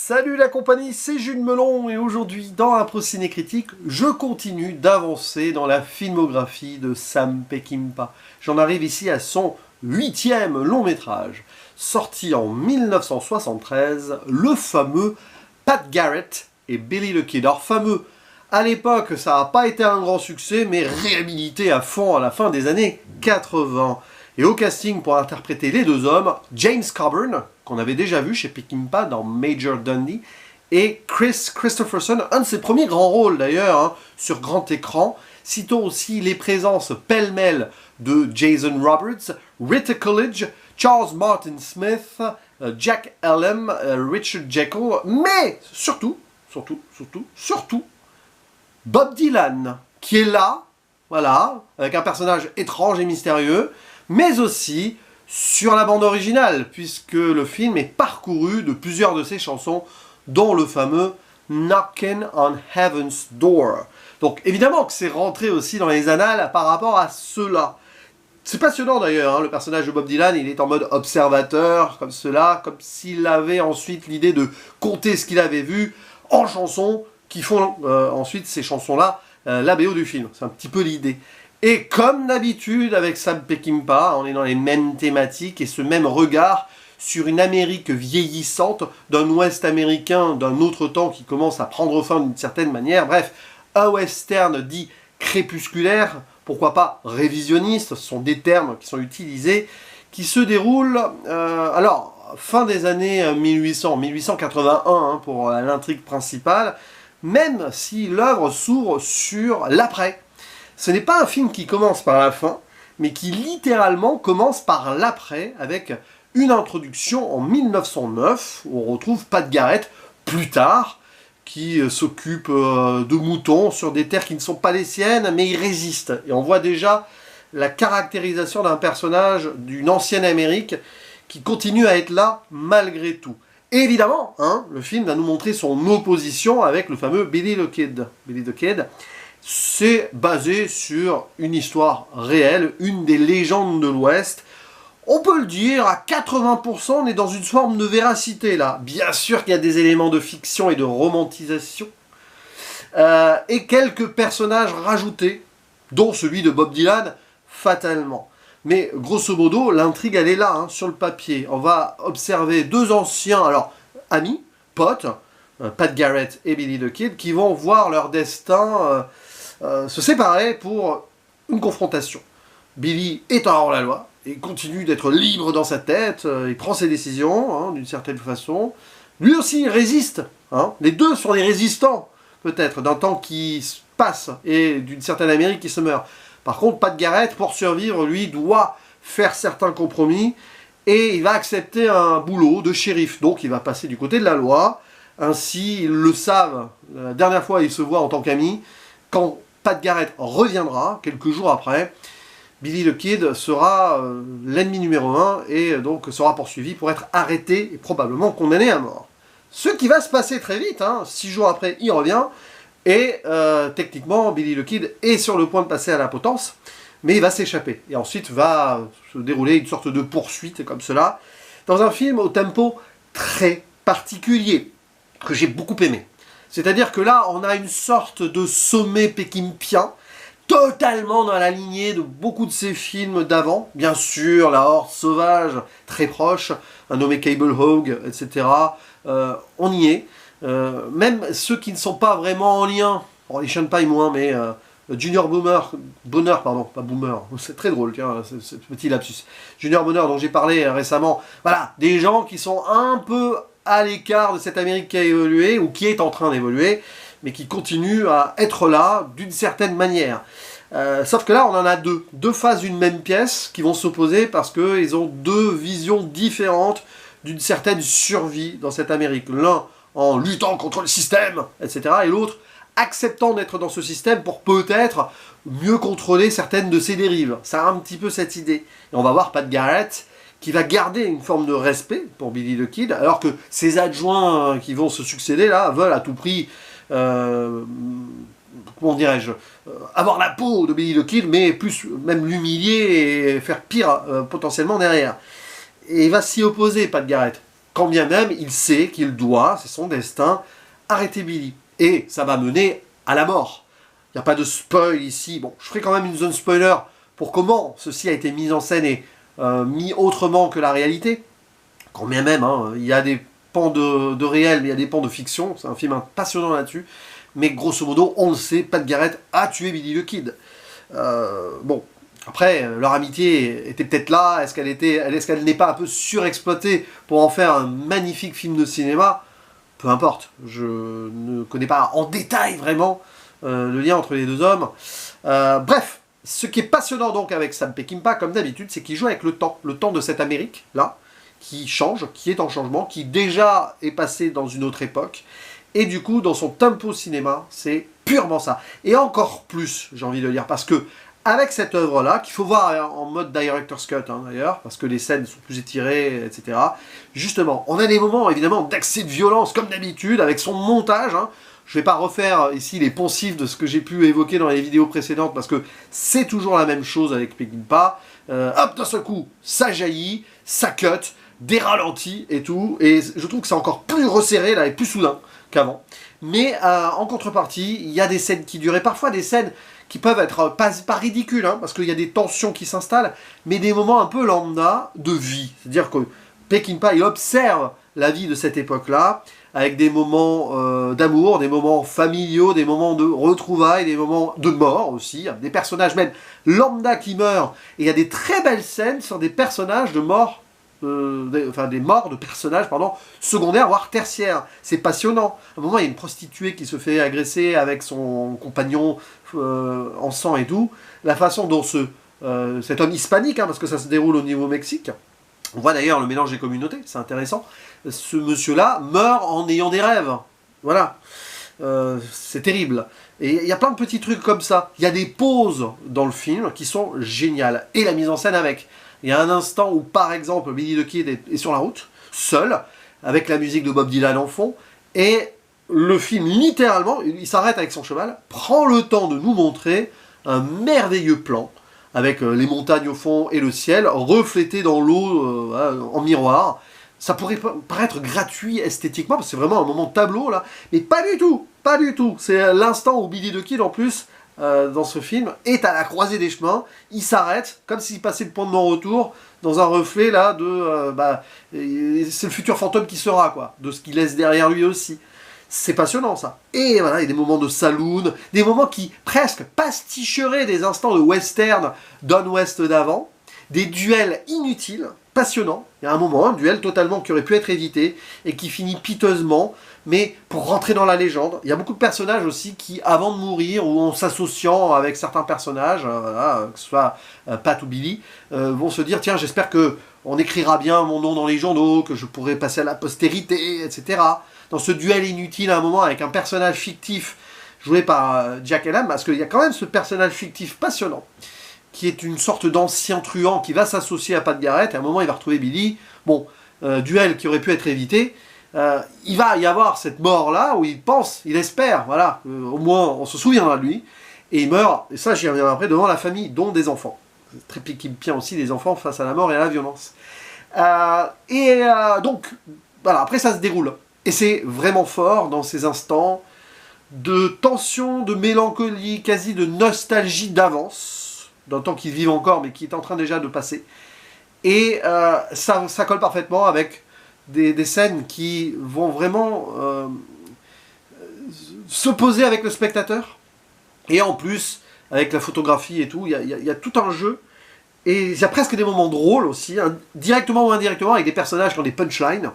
Salut la compagnie, c'est Jules Melon et aujourd'hui dans Impro Ciné Critique, je continue d'avancer dans la filmographie de Sam Peckinpah. J'en arrive ici à son 8e long métrage, sorti en 1973, le fameux Pat Garrett et Billy the Kid. Alors fameux, à l'époque ça n'a pas été un grand succès, mais réhabilité à fond à la fin des années 80. Et au casting pour interpréter les deux hommes, James Coburn, qu'on avait déjà vu chez Peckinpah dans Major Dundee, et Kris Kristofferson, un de ses premiers grands rôles d'ailleurs, sur grand écran. Citons aussi les présences pêle-mêle de Jason Roberts, Rita Coolidge, Charles Martin Smith, Jack Elam, Richard Jekyll, mais surtout, Bob Dylan, qui est là, voilà, avec un personnage étrange et mystérieux, mais aussi sur la bande originale, puisque le film est parcouru de plusieurs de ses chansons, dont le fameux Knockin' on Heaven's Door. Donc évidemment que c'est rentré aussi dans les annales par rapport à cela. C'est passionnant d'ailleurs, le personnage de Bob Dylan, il est en mode observateur, comme cela, comme s'il avait ensuite l'idée de compter ce qu'il avait vu en chansons, qui font ensuite ces chansons-là la BO du film. C'est un petit peu l'idée. Et comme d'habitude avec Sam Peckinpah, on est dans les mêmes thématiques et ce même regard sur une Amérique vieillissante, d'un Ouest américain d'un autre temps qui commence à prendre fin d'une certaine manière. Bref, un western dit crépusculaire, pourquoi pas révisionniste, ce sont des termes qui sont utilisés, qui se déroulent, fin des années 1881 pour l'intrigue principale, même si l'œuvre s'ouvre sur l'après. Ce n'est pas un film qui commence par la fin, mais qui littéralement commence par l'après, avec une introduction en 1909, où on retrouve Pat Garrett, plus tard, qui s'occupe de moutons sur des terres qui ne sont pas les siennes, mais il résiste. Et on voit déjà la caractérisation d'un personnage d'une ancienne Amérique qui continue à être là malgré tout. Et évidemment, le film va nous montrer son opposition avec le fameux Billy the Kid. Billy the Kid, c'est basé sur une histoire réelle, une des légendes de l'Ouest. On peut le dire, à 80%, on est dans une forme de véracité là. Bien sûr qu'il y a des éléments de fiction et de romantisation. Et quelques personnages rajoutés, dont celui de Bob Dylan, fatalement. Mais grosso modo, l'intrigue elle est là, sur le papier. On va observer deux anciens, amis, potes, Pat Garrett et Billy the Kid, qui vont voir leur destin se séparer pour une confrontation. Billy est un hors-la-loi, et continue d'être libre dans sa tête, il prend ses décisions, d'une certaine façon. Lui aussi, il résiste. Les deux sont des résistants, peut-être, d'un temps qui passe, et d'une certaine Amérique qui se meurt. Par contre, Pat Garrett, pour survivre, lui, doit faire certains compromis, et il va accepter un boulot de shérif. Donc, il va passer du côté de la loi. Ainsi, ils le savent. La dernière fois, ils se voient en tant qu'amis. Quand Pat Garrett reviendra, quelques jours après, Billy the Kid sera l'ennemi numéro 1 et donc sera poursuivi pour être arrêté et probablement condamné à mort. Ce qui va se passer très vite, 6 jours après, il revient et techniquement, Billy the Kid est sur le point de passer à la potence, mais il va s'échapper. Et ensuite va se dérouler une sorte de poursuite comme cela, dans un film au tempo très particulier, que j'ai beaucoup aimé. C'est-à-dire que là, on a une sorte de sommet peckinpahien, totalement dans la lignée de beaucoup de ces films d'avant. Bien sûr, la horde sauvage, très proche, un nommé Cable Hogg, etc. On y est. Même ceux qui ne sont pas vraiment en lien, les Sean Pye moins, mais Junior Bonheur, pardon, pas Boomer, c'est très drôle, tiens, ce petit lapsus. Junior Bonheur dont j'ai parlé récemment, voilà, des gens qui sont un peu à l'écart de cette Amérique qui a évolué, ou qui est en train d'évoluer, mais qui continue à être là d'une certaine manière. Sauf que là, on en a deux faces d'une même pièce qui vont s'opposer parce qu'ils ont deux visions différentes d'une certaine survie dans cette Amérique. L'un en luttant contre le système, etc. Et l'autre acceptant d'être dans ce système pour peut-être mieux contrôler certaines de ses dérives. Ça a un petit peu cette idée. Et on va voir Pat Garrett qui va garder une forme de respect pour Billy the Kid, alors que ses adjoints qui vont se succéder là veulent à tout prix comment dirais-je, avoir la peau de Billy the Kid, mais plus même l'humilier et faire pire potentiellement derrière. Et il va s'y opposer, Pat Garrett. quand bien même il sait qu'il doit, c'est son destin, arrêter Billy. Et ça va mener à la mort. Il n'y a pas de spoil ici. Bon, je ferai quand même une zone spoiler pour comment ceci a été mis en scène et mis autrement que la réalité. Quand bien même, hein, il y a des pans de réel, mais il y a des pans de fiction. C'est un film passionnant là-dessus. Mais grosso modo, on le sait, Pat Garrett a tué Billy the Kid. Bon, après, leur amitié était peut-être là. Est-ce qu'elle n'est pas un peu surexploitée pour en faire un magnifique film de cinéma? Peu importe. Je ne connais pas en détail vraiment le lien entre les deux hommes. Bref, ce qui est passionnant donc avec Sam Peckinpah, comme d'habitude, c'est qu'il joue avec le temps de cette Amérique-là, qui change, qui est en changement, qui déjà est passé dans une autre époque. Et du coup, dans son tempo cinéma, c'est purement ça. Et encore plus, j'ai envie de dire, parce que avec cette œuvre-là, qu'il faut voir en mode director's cut, hein, d'ailleurs, parce que les scènes sont plus étirées, etc. Justement, on a des moments, évidemment, d'accès de violence, comme d'habitude, avec son montage. Hein. Je ne vais pas refaire ici les poncifs de ce que j'ai pu évoquer dans les vidéos précédentes, parce que c'est toujours la même chose avec Peckinpah. Hop, d'un seul coup, ça jaillit, ça cut, des ralentis et tout. Et je trouve que c'est encore plus resserré, là, et plus soudain qu'avant. Mais en contrepartie, il y a des scènes qui durent, et parfois des scènes qui peuvent être pas ridicules, hein, parce qu'il y a des tensions qui s'installent, mais des moments un peu lambda de vie. C'est-à-dire que Peckinpah, il observe la vie de cette époque-là, avec des moments d'amour, des moments familiaux, des moments de retrouvailles, des moments de mort aussi, des personnages même lambda qui meurent, et il y a des très belles scènes sur des personnages de morts, des morts de personnages, pardon, secondaires, voire tertiaires. C'est passionnant. À un moment, il y a une prostituée qui se fait agresser avec son compagnon en sang et tout. La façon dont cet homme hispanique, hein, parce que ça se déroule au Nouveau-Mexique, on voit d'ailleurs le mélange des communautés, c'est intéressant. Ce monsieur-là meurt en ayant des rêves. Voilà. C'est terrible. Et il y a plein de petits trucs comme ça. Il y a des pauses dans le film qui sont géniales. Et la mise en scène avec. Il y a un instant où, par exemple, Billy the Kid est sur la route, seul, avec la musique de Bob Dylan en fond, et le film, littéralement, il s'arrête avec son cheval, prend le temps de nous montrer un merveilleux plan, avec les montagnes au fond et le ciel, reflété dans l'eau en miroir. Ça pourrait paraître gratuit esthétiquement, parce que c'est vraiment un moment de tableau, là, mais pas du tout, pas du tout. C'est l'instant où Billy the Kid, en plus, dans ce film, est à la croisée des chemins, il s'arrête, comme s'il passait le point de non-retour, dans un reflet là de... c'est le futur fantôme qui sera, quoi, de ce qu'il laisse derrière lui aussi. C'est passionnant ça. Et voilà, il y a des moments de saloon, des moments qui presque pasticheraient des instants de western Don West d'avant, des duels inutiles, passionnants. Il y a un moment, un duel totalement qui aurait pu être évité et qui finit piteusement, mais pour rentrer dans la légende. Il y a beaucoup de personnages aussi qui, avant de mourir, ou en s'associant avec certains personnages, voilà, que ce soit Pat ou Billy, vont se dire, tiens, j'espère que on écrira bien mon nom dans les journaux, que je pourrai passer à la postérité, etc. Dans ce duel inutile à un moment avec un personnage fictif joué par Jack Elam, parce qu'il y a quand même ce personnage fictif passionnant, qui est une sorte d'ancien truand qui va s'associer à Pat Garrett, et à un moment il va retrouver Billy. Bon, duel qui aurait pu être évité. Il va y avoir cette mort-là où il pense, il espère, voilà, au moins on se souviendra de lui, et il meurt, et ça j'y reviendrai après, devant la famille, dont des enfants. C'est très piquant aussi, des enfants face à la mort et à la violence. Donc, voilà, après ça se déroule. Et c'est vraiment fort dans ces instants de tension, de mélancolie, quasi de nostalgie d'avance, d'un temps qu'ils vivent encore, mais qui est en train déjà de passer. Et ça colle parfaitement avec des scènes qui vont vraiment s'opposer avec le spectateur. Et en plus, avec la photographie et tout, il y a tout un jeu. Et il y a presque des moments drôles aussi, hein, directement ou indirectement, avec des personnages qui ont des punchlines.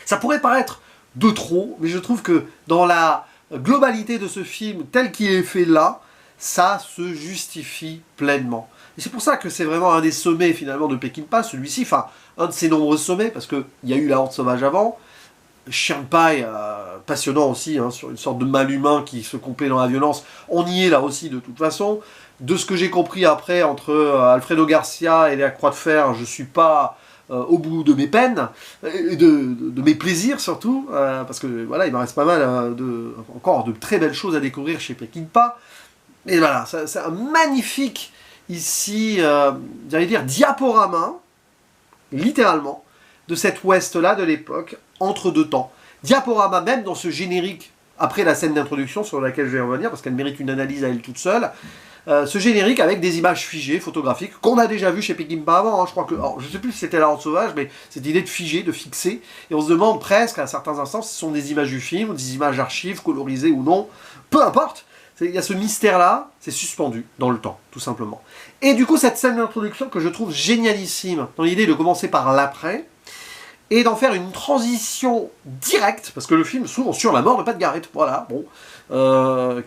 Ça pourrait paraître de trop, mais je trouve que dans la globalité de ce film, tel qu'il est fait là, ça se justifie pleinement. Et c'est pour ça que c'est vraiment un des sommets finalement de Peckinpah, celui-ci, enfin un de ses nombreux sommets, parce qu'il y a eu La Horde sauvage avant, Chien de paille, passionnant aussi, hein, sur une sorte de mal humain qui se complaît dans la violence, on y est là aussi de toute façon. De ce que j'ai compris après, entre Alfredo Garcia et La Croix de Fer, je suis pas au bout de mes peines, et de mes plaisirs surtout, parce que voilà, il me reste pas mal encore de très belles choses à découvrir chez Peckinpah. Et voilà, c'est un magnifique, ici, j'allais dire, diaporama, littéralement, de cet Ouest-là de l'époque, entre deux temps. Diaporama même dans ce générique, après la scène d'introduction sur laquelle je vais revenir, parce qu'elle mérite une analyse à elle toute seule, ce générique avec des images figées, photographiques, qu'on a déjà vu chez Peckinpah avant, hein, je crois que, alors, je ne sais plus si c'était La Horde Sauvage, mais cette idée de figer, de fixer, et on se demande presque à certains instants si ce sont des images du film, ou des images archives, colorisées ou non, peu importe, il y a ce mystère-là, c'est suspendu dans le temps, tout simplement. Et du coup, cette scène d'introduction que je trouve génialissime, dans l'idée de commencer par l'après, et d'en faire une transition directe, parce que le film s'ouvre sur la mort de Pat Garrett, voilà, bon,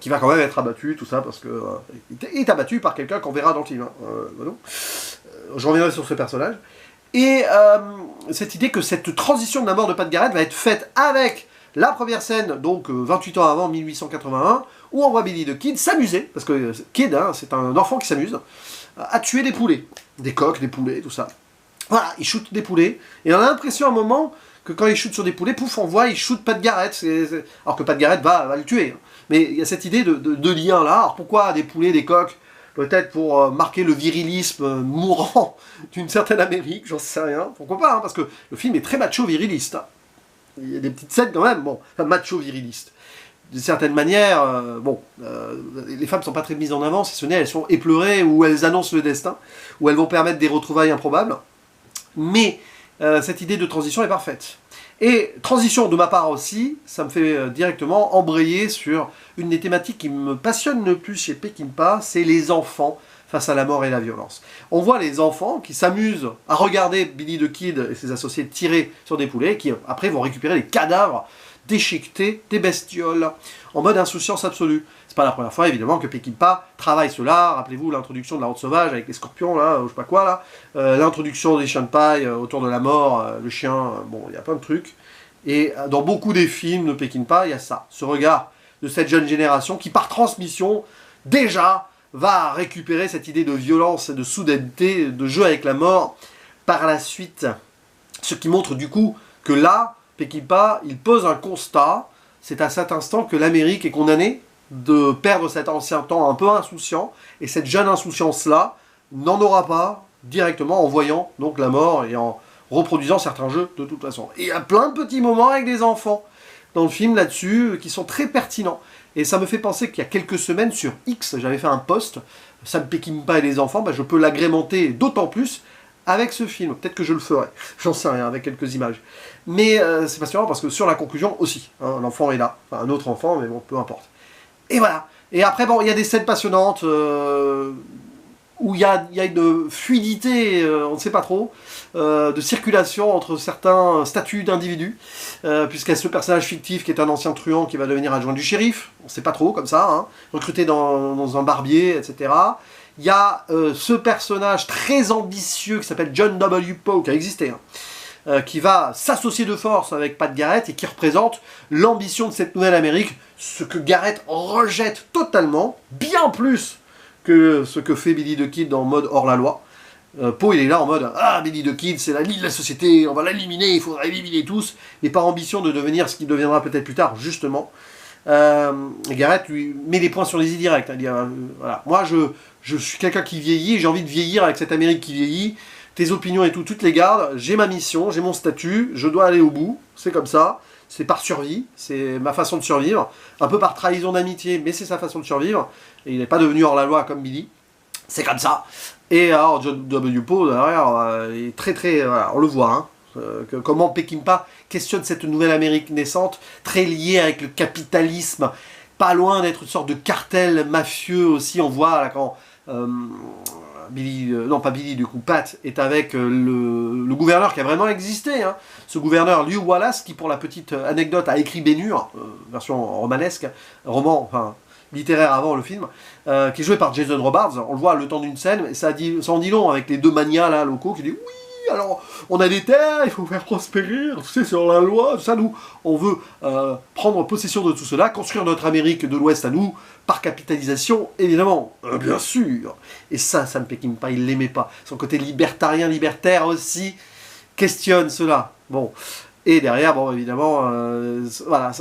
qui va quand même être abattu, tout ça, parce que il est abattu par quelqu'un qu'on verra dans le film. Hein, je reviendrai sur ce personnage. Et cette idée que cette transition de la mort de Pat Garrett va être faite avec la première scène, donc 28 ans avant, 1881, où on voit Billy the Kid s'amuser, parce que Kid, hein, c'est un enfant qui s'amuse, à tuer des poulets, des coqs, des poulets, tout ça. Voilà, il shoot des poulets, et on a l'impression à un moment que quand il shoot sur des poulets, pouf, on voit, il shoot Pat Garrett, alors que Pat Garrett va le tuer. Mais il y a cette idée de lien là, alors pourquoi des poulets, des coqs? Peut-être pour marquer le virilisme mourant d'une certaine Amérique, j'en sais rien, pourquoi pas, hein, parce que le film est très macho-viriliste. Hein. Il y a des petites scènes quand même, bon, enfin, macho-viriliste. D'une certaine manière, les femmes ne sont pas très mises en avant, si ce n'est elles sont épleurées, ou elles annoncent le destin, ou elles vont permettre des retrouvailles improbables. Mais cette idée de transition est parfaite. Et transition de ma part aussi, ça me fait directement embrayer sur une des thématiques qui me passionne le plus chez Peckinpah, c'est les enfants face à la mort et la violence. On voit les enfants qui s'amusent à regarder Billy the Kid et ses associés tirer sur des poulets, qui après vont récupérer les cadavres déchiquetés des bestioles, en mode insouciance absolue. C'est pas la première fois, évidemment, que Peckinpah travaille cela. Rappelez-vous l'introduction de La Horde Sauvage avec les scorpions, là, je sais pas quoi, là. L'introduction des chiens de paille autour de la mort, le chien, bon, il y a plein de trucs. Et dans beaucoup des films de Peckinpah, il y a ça, ce regard de cette jeune génération qui, par transmission, déjà, va récupérer cette idée de violence et de soudaineté, de jeu avec la mort, par la suite. Ce qui montre, du coup, que là, Peckinpah, il pose un constat, c'est à cet instant que l'Amérique est condamnée de perdre cet ancien temps un peu insouciant, et cette jeune insouciance-là n'en aura pas directement en voyant donc la mort et en reproduisant certains jeux de toute façon. Et il y a plein de petits moments avec des enfants dans le film là-dessus qui sont très pertinents. Et ça me fait penser qu'il y a quelques semaines sur X, j'avais fait un post, Sam Peckinpah et les enfants, bah, je peux l'agrémenter d'autant plus avec ce film. Peut-être que je le ferai, j'en sais rien, avec quelques images. Mais c'est passionnant parce que sur la conclusion aussi, hein, l'enfant est là, enfin, un autre enfant, mais bon, peu importe. Et voilà. Et après, bon, il y a des scènes passionnantes où il y a une fluidité, on ne sait pas trop, de circulation entre certains statuts d'individus, puisqu'il y a ce personnage fictif qui est un ancien truand qui va devenir adjoint du shérif, on ne sait pas trop, comme ça, hein, recruté dans un barbier, etc. Il y a ce personnage très ambitieux qui s'appelle John W. Poe, qui a existé, hein, qui va s'associer de force avec Pat Garrett et qui représente l'ambition de cette nouvelle Amérique, ce que Garrett rejette totalement, bien plus que ce que fait Billy the Kid en mode hors-la-loi. Poe, il est là en mode « Ah, Billy the Kid, c'est la lie de la société, on va l'éliminer, il faudra éliminer tous », mais par ambition de devenir ce qu'il deviendra peut-être plus tard, justement. Garrett lui met les points sur les i directs. Hein, voilà. Moi, je suis quelqu'un qui vieillit, j'ai envie de vieillir avec cette Amérique qui vieillit. Tes opinions et tout, toutes les gardes, j'ai ma mission, j'ai mon statut, je dois aller au bout, c'est comme ça, c'est par survie, c'est ma façon de survivre, un peu par trahison d'amitié, mais c'est sa façon de survivre, et il n'est pas devenu hors-la-loi comme Billy, c'est comme ça. Et alors, John W. Poe, derrière, est très très, voilà, on le voit, hein, comment Peckinpah questionne cette nouvelle Amérique naissante, très liée avec le capitalisme, pas loin d'être une sorte de cartel mafieux aussi, on voit là quand... Billy, non pas Billy, du coup Pat est avec le gouverneur qui a vraiment existé, hein. Ce gouverneur Lew Wallace qui, pour la petite anecdote, a écrit Ben-Hur, version romanesque, roman, enfin littéraire avant le film, qui est joué par Jason Robards. On le voit le temps d'une scène, et ça en dit long avec les deux manias là, locaux qui disent oui, alors on a des terres, il faut faire prospérer, tu sais, sur la loi, tout ça, nous on veut prendre possession de tout cela, construire notre Amérique de l'Ouest à nous, par capitalisation, évidemment, bien sûr. Et ça, Sam Peckinpah, il l'aimait pas. Son côté libertarien, libertaire aussi, questionne cela. Bon, Et derrière, bon, évidemment, voilà,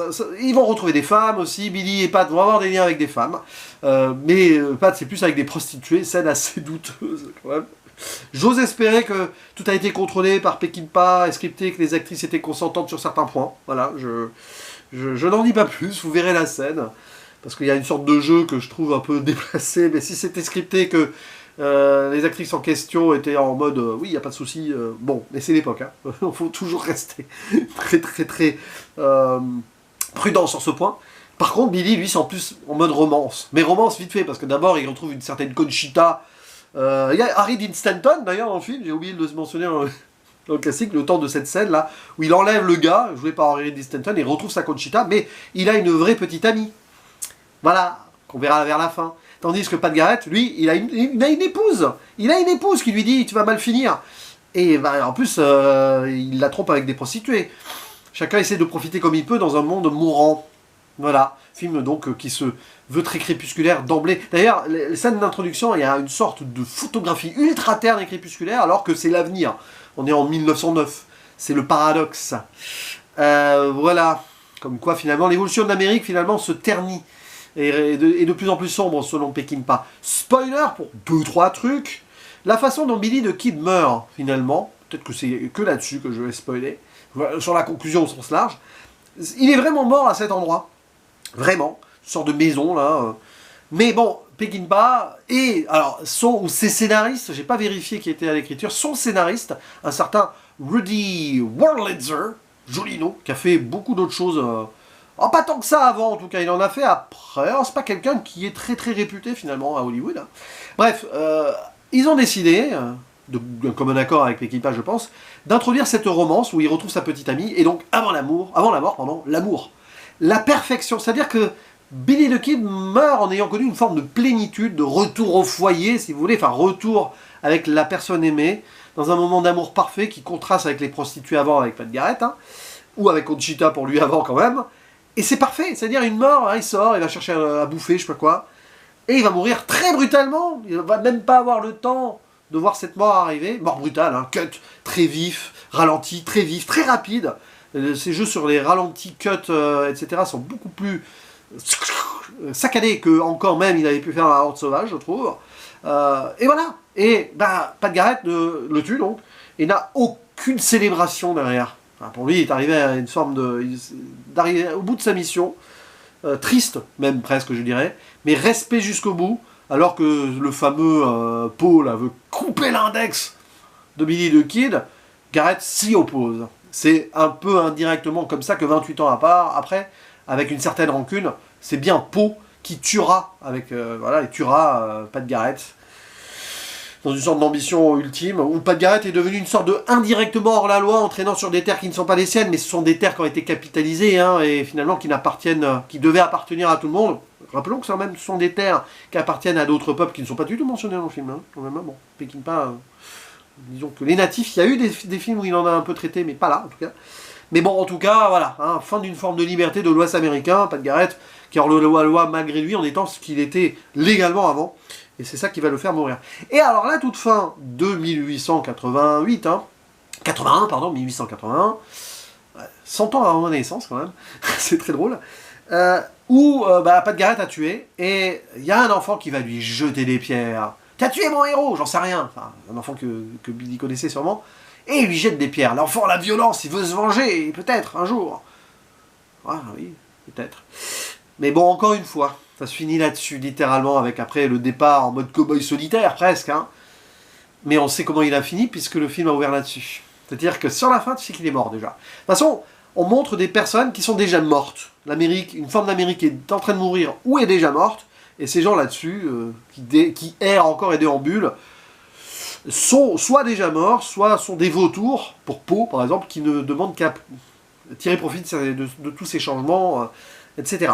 ils vont retrouver des femmes aussi. Billy et Pat vont avoir des liens avec des femmes. Mais Pat, c'est plus avec des prostituées, scène assez douteuse quand même. J'ose espérer que tout a été contrôlé par Peckinpah et scripté, que les actrices étaient consentantes sur certains points. Voilà, je n'en dis pas plus, vous verrez la scène. Parce qu'il y a une sorte de jeu que je trouve un peu déplacé, mais si c'était scripté que les actrices en question étaient en mode oui, il n'y a pas de souci, bon, mais c'est l'époque, hein. Il faut toujours rester très prudent sur ce point. Par contre, Billy, lui, c'est en plus en mode romance. Mais romance vite fait, parce que d'abord, il retrouve une certaine Conchita. Il y a Harry Dean Stanton, d'ailleurs, dans le film, j'ai oublié de le mentionner dans le classique, le temps de cette scène-là, où il enlève le gars, joué par Harry Dean Stanton, et retrouve sa Conchita, mais il a une vraie petite amie. Voilà, qu'on verra vers la fin. Tandis que Pat Garrett, lui, il a une épouse. Il a une épouse qui lui dit « tu vas mal finir ». Et bah, en plus, il la trompe avec des prostituées. Chacun essaie de profiter comme il peut dans un monde mourant. Voilà, film donc qui se veut très crépusculaire d'emblée. D'ailleurs, les scènes d'introduction, il y a une sorte de photographie ultra terne et crépusculaire, alors que c'est l'avenir. On est en 1909. C'est le paradoxe. Voilà. Comme quoi, finalement, l'évolution de l'Amérique, finalement, se ternit. Et de plus en plus sombre, selon Peckinpah. Spoiler pour 2-3 trucs. La façon dont Billy the Kid meurt, finalement, peut-être que c'est que là-dessus que je vais spoiler, sur la conclusion au sens large, il est vraiment mort à cet endroit. Vraiment. Une sorte de maison, là. Mais bon, Peckinpah et alors ses scénaristes, j'ai pas vérifié qui était à l'écriture, son scénariste, un certain Rudy Wurlitzer, joli nom, qui a fait beaucoup d'autres choses. Pas tant que ça avant, en tout cas, il en a fait après. C'est pas quelqu'un qui est très réputé finalement à Hollywood. Hein. Bref, ils ont décidé, d'un commun accord avec Peckinpah, je pense, d'introduire cette romance où il retrouve sa petite amie et donc avant la mort, l'amour, la perfection, c'est-à-dire que Billy the Kid meurt en ayant connu une forme de plénitude, de retour au foyer, si vous voulez, enfin retour avec la personne aimée, dans un moment d'amour parfait qui contraste avec les prostituées avant avec Pat Garrett, hein, ou avec Conchita pour lui avant quand même. Et c'est parfait, c'est-à-dire une mort, hein, il sort, il va chercher à bouffer, je sais pas quoi, et il va mourir très brutalement, il va même pas avoir le temps de voir cette mort arriver, mort brutale, hein, cut, très vif, ralenti, très vif, très rapide, ces jeux sur les ralentis, cuts, etc. sont beaucoup plus saccadés que encore même il avait pu faire un Horde Sauvage, je trouve, et voilà, et bah, Pat Garrett le tue donc, et n'a aucune célébration derrière. Pour lui, il est arrivé à une forme d'arriver au bout de sa mission, triste même presque je dirais, mais respect jusqu'au bout, alors que le fameux Paul veut couper l'index de Billy the Kid, Garrett s'y oppose. C'est un peu indirectement comme ça que 28 ans après, avec une certaine rancune, c'est bien Poe qui tuera il tuera Pat Garrett. Dans une sorte d'ambition ultime, où Pat Garrett est devenu une sorte de indirectement hors la loi, entraînant sur des terres qui ne sont pas les siennes, mais ce sont des terres qui ont été capitalisées, hein, et finalement qui devaient appartenir à tout le monde. Rappelons que ce sont des terres qui appartiennent à d'autres peuples qui ne sont pas du tout mentionnés dans le film, hein, quand même, hein. Bon, Peckinpah, disons que les natifs, il y a eu des films où il en a un peu traité, mais pas là, en tout cas. Mais bon, en tout cas, voilà, hein, fin d'une forme de liberté de l'Ouest américain, Pat Garrett, qui hors la loi malgré lui, en étant ce qu'il était légalement avant. Et c'est ça qui va le faire mourir. Et alors là, toute fin de 1888, hein, 81, pardon, 1881, 100 ans avant ma naissance quand même, c'est très drôle, où Pat Garrett a tué, et il y a un enfant qui va lui jeter des pierres. T'as tué mon héros, j'en sais rien. Enfin, un enfant que Billy connaissait sûrement, et il lui jette des pierres. L'enfant, la violence, il veut se venger, peut-être, un jour. Ah oui, peut-être. Mais bon, encore une fois, ça se finit là-dessus, littéralement, avec après le départ en mode cow-boy solitaire, presque. Hein. Mais on sait comment il a fini, puisque le film a ouvert là-dessus. C'est-à-dire que sur la fin, tu sais qu'il est mort, déjà. De toute façon, on montre des personnes qui sont déjà mortes. L'Amérique, une forme d'Amérique est en train de mourir ou est déjà morte. Et ces gens là-dessus, qui errent encore et déambulent, sont soit déjà morts, soit sont des vautours, pour Poe, par exemple, qui ne demandent qu'à tirer profit de tous ces changements, etc.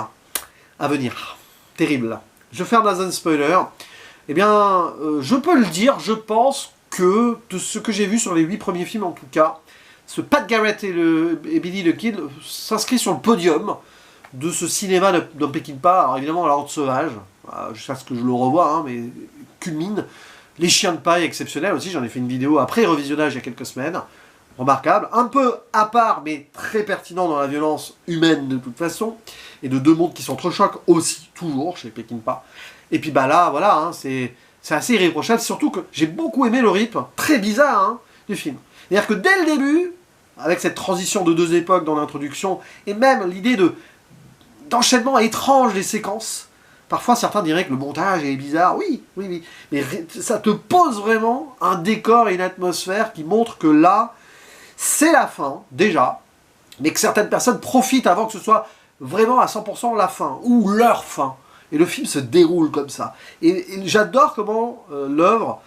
À venir. Terrible. Je ferme la zone spoiler. Eh bien, je peux le dire, je pense que, de ce que j'ai vu sur les 8 premiers films en tout cas, ce Pat Garrett et Billy the Kid s'inscrit sur le podium de ce cinéma de Peckinpah. Alors évidemment, La Horde Sauvage, jusqu'à ce que je le revoie, hein, mais culmine. Les Chiens de paille exceptionnels aussi, j'en ai fait une vidéo après revisionnage il y a quelques semaines. remarquable, un peu à part, mais très pertinent dans la violence humaine de toute façon, et de deux mondes qui s'entrechoquent aussi, toujours, chez Peckinpah. Et puis bah là, voilà, hein, c'est assez irréprochable, surtout que j'ai beaucoup aimé le rythme, très bizarre, hein, du film. C'est-à-dire que dès le début, avec cette transition de deux époques dans l'introduction, et même l'idée d'enchaînement étrange des séquences, parfois certains diraient que le montage est bizarre, oui, mais ça te pose vraiment un décor et une atmosphère qui montrent que là, c'est la fin, déjà, mais que certaines personnes profitent avant que ce soit vraiment à 100% la fin, ou leur fin. Et le film se déroule comme ça. Et j'adore comment l'œuvre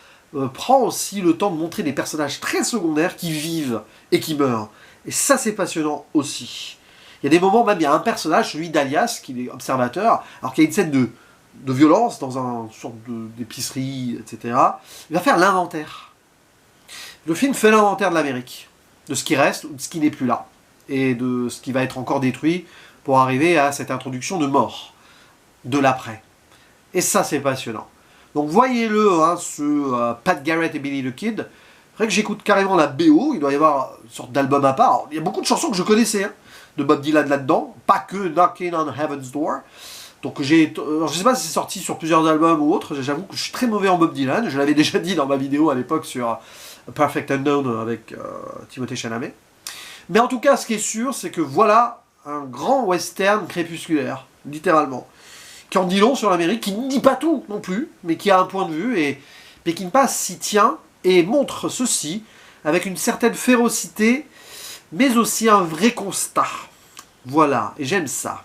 prend aussi le temps de montrer des personnages très secondaires qui vivent et qui meurent. Et ça, c'est passionnant aussi. Il y a des moments, même il y a un personnage, celui d'Alias, qui est observateur, alors qu'il y a une scène de violence dans une sorte d'épicerie, etc. Il va faire l'inventaire. Le film fait l'inventaire de l'Amérique, de ce qui reste ou de ce qui n'est plus là, et de ce qui va être encore détruit pour arriver à cette introduction de mort, de l'après. Et ça, c'est passionnant. Donc voyez-le, hein, ce Pat Garrett et Billy the Kid. C'est vrai que j'écoute carrément la BO, il doit y avoir une sorte d'album à part. Alors, il y a beaucoup de chansons que je connaissais, hein, de Bob Dylan là-dedans, pas que Knocking on Heaven's Door. Donc je sais pas si c'est sorti sur plusieurs albums ou autres, j'avoue que je suis très mauvais en Bob Dylan, je l'avais déjà dit dans ma vidéo à l'époque sur Perfect Unknown avec Timothée Chalamet. Mais en tout cas, ce qui est sûr, c'est que voilà un grand western crépusculaire, littéralement, qui en dit long sur l'Amérique, qui ne dit pas tout non plus, mais qui a un point de vue, et Peckinpah s'y tient et montre ceci avec une certaine férocité, mais aussi un vrai constat. Voilà, et j'aime ça.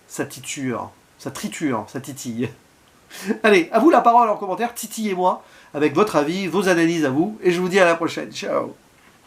Ça triture, ça titille. Allez, à vous la parole en commentaire, titillez-moi avec votre avis, vos analyses à vous, et je vous dis à la prochaine. Ciao.